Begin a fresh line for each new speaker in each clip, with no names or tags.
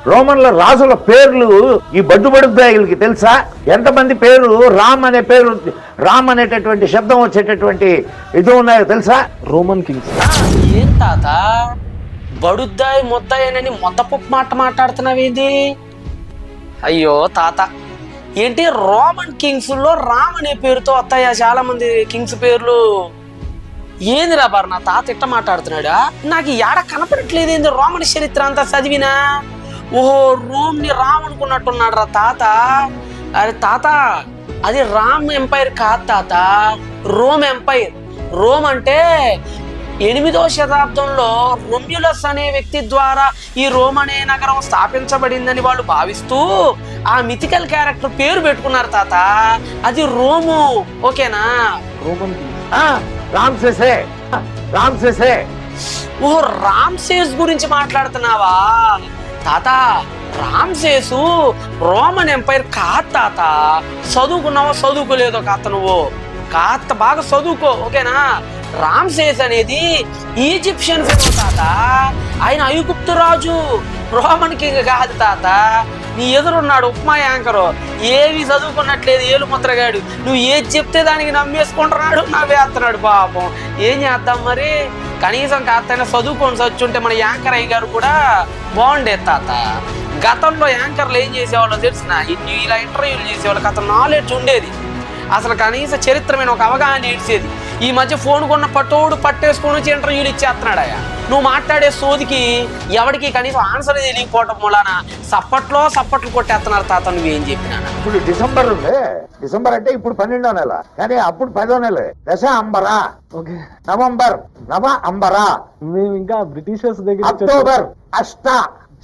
రోమన్ల రాజుల పేర్లు ఈ బడుబడుద్దాయిలకి తెలుసా? ఎంతమంది పేరు రామ్ అనే పేరు, రామ్ అనేటటువంటి శబ్దం వచ్చేటటువంటి ఇది ఉన్నాయో తెలుసా?
Roman Kings.
ఏం తాత బడుద్దాయి ముద్దాయనని మొద్దపప్పు మాట మాట్లాడుతున్నావేంది? అయ్యో తాత, ఏంటి రోమన్ కింగ్స్ లో రామ్ అనే పేరుతో వస్తాయా చాలా మంది కింగ్స్ పేర్లు? ఏందిరా బారు నా తాత ఇట్ట మాట్లాడుతున్నాడా? నాకు ఏడ కనపడట్లేదు ఏంది రోమన్ చరిత్ర అంతా చదివినా. ఓహో, రోమ్ ని రామ్ అనుకున్నట్టున్నాడు రా తాత. అరే తాత, అది రామ్ ఎంపైర్ కాదు తాత, రోమ్ ఎంపైర్. రోమ్ అంటే 8వ శతాబ్దంలో రొమ్యులస్ అనే వ్యక్తి ద్వారా ఈ రోమ్ అనే నగరం స్థాపించబడిందని వాళ్ళు భావిస్తూ ఆ మిథికల్ క్యారెక్టర్ పేరు పెట్టుకున్నారు తాత. అది రోము, ఓకేనా?
రోమన్
రామ్సేసే.
ఓహో, రామ్సేస్ గురించి మాట్లాడుతున్నావా తాత? రామ్సేసు రోమన్ ఎంపైర్ కాదు తాత. చదువుకున్నావో చదువుకోలేదో కాత నువ్వు? కాత బాగా చదువుకో, ఓకేనా? రామ్సేస్ అనేది ఈజిప్షియన్ ఫెరో తాత. ఆయన ఐగుప్తు రాజు, రోమన్ కింగ్ కాదు తాత. నీ ఎదురున్నాడు ఉప్మా యాంకరు, ఏవి చదువుకున్నట్లేదు ఏలు ముద్రగాడు. నువ్వు ఏది చెప్తే దానికి నమ్మేసుకుంటున్నాడు, నవ్వేస్తున్నాడు పాపం. ఏం చేద్దాం మరి? కనీసం కాస్తైనా చదువుకొని చచ్చుంటే మన యాంకర్ అయ్య గారు కూడా బాగుండేది తాత. గతంలో యాంకర్లు ఏం చేసేవాళ్ళో తెలిసిన, ఇలా ఇంటర్వ్యూలు చేసేవాళ్ళకి అతను నాలెడ్జ్ ఉండేది, అసలు కనీస చరిత్రమైన ఒక అవగాహన ఇచ్చేది. ఈ మధ్య ఫోన్ కొన్న పట్టోడు పట్టేసుకొని వచ్చి ఇంటర్వ్యూలు ఇచ్చేస్తున్నాడయా. నువ్వు మాట్లాడే సోదికి ఎవరికి కనీసం ఆన్సర్ తెలియకపోవటం మూలాన సప్పట్లు కొట్టేస్తున్నారు తాత. నువ్వేం చెప్పినా
ఇప్పుడు డిసెంబర్ ఉంది. డిసెంబర్ అంటే ఇప్పుడు 12వ నెల, కానీ అప్పుడు 10వ నెల. దశ అంబరా, నవంబర్ నవ అంబరా.
మేము ఇంకా బ్రిటిషర్స్ దగ్గర
అక్టోబర్ అష్ట,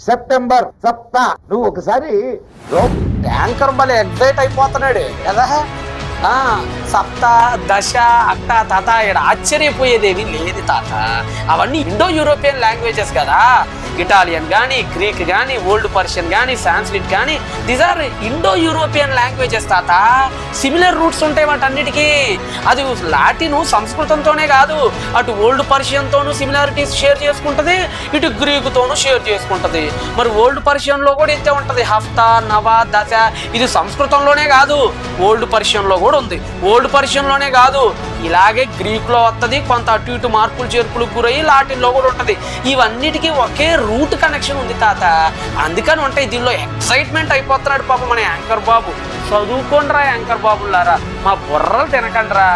సెప్టెంబర్ సప్త. నువ్వు ఒకసారి
యాంకర్ భలే ఎగ్జైట్ అయిపోతున్నాడు కదా. సప్త, దశ, అట్ట తాత. ఇక్కడ ఆశ్చర్యపోయేదేవి లేదు తాత. అవన్నీ ఇండో యూరోపియన్ లాంగ్వేజెస్ కదా. ఇటాలియన్ కానీ, గ్రీక్ కానీ, ఓల్డ్ పర్షియన్ కానీ, సాంస్క్రిట్ కానీ, these are Indo European languages తాత. సిమిలర్ రూట్స్ ఉంటాయి వాటన్నిటికీ. అది లాటిన్ సంస్కృతంతోనే కాదు, అటు ఓల్డ్ పర్షియన్తోనూ సిమిలారిటీస్ షేర్ చేసుకుంటుంది, ఇటు గ్రీకుతోనూ షేర్ చేసుకుంటుంది. మరి ఓల్డ్ పర్షియన్లో కూడా ఇంతే ఉంటుంది. హఫ్తా, నవ, దశ. ఇది సంస్కృతంలోనే కాదు, ఓల్డ్ పర్షియన్లో కూడా ఉంది. ఓల్డ్ పర్షియన్లోనే కాదు, ఇలాగే గ్రీక్లో వస్తుంది. కొంత అటు ఇటు మార్పులు చేర్పులకు గురయ్యి లాటిన్లో కూడా ఉంటుంది. ఇవన్నిటికీ ఒకే రూట్ కనెక్షన్ ఉంది తాత. అందుకని ఉంటాయి. దీనిలో ఎక్సైట్మెంట్ అయిపోతున్నాడు పాపం మన యాంకర్ బాబు. చదువుకోండి రా యాంకర్ బాబులారా, మా బుర్రలు తినకండి రా.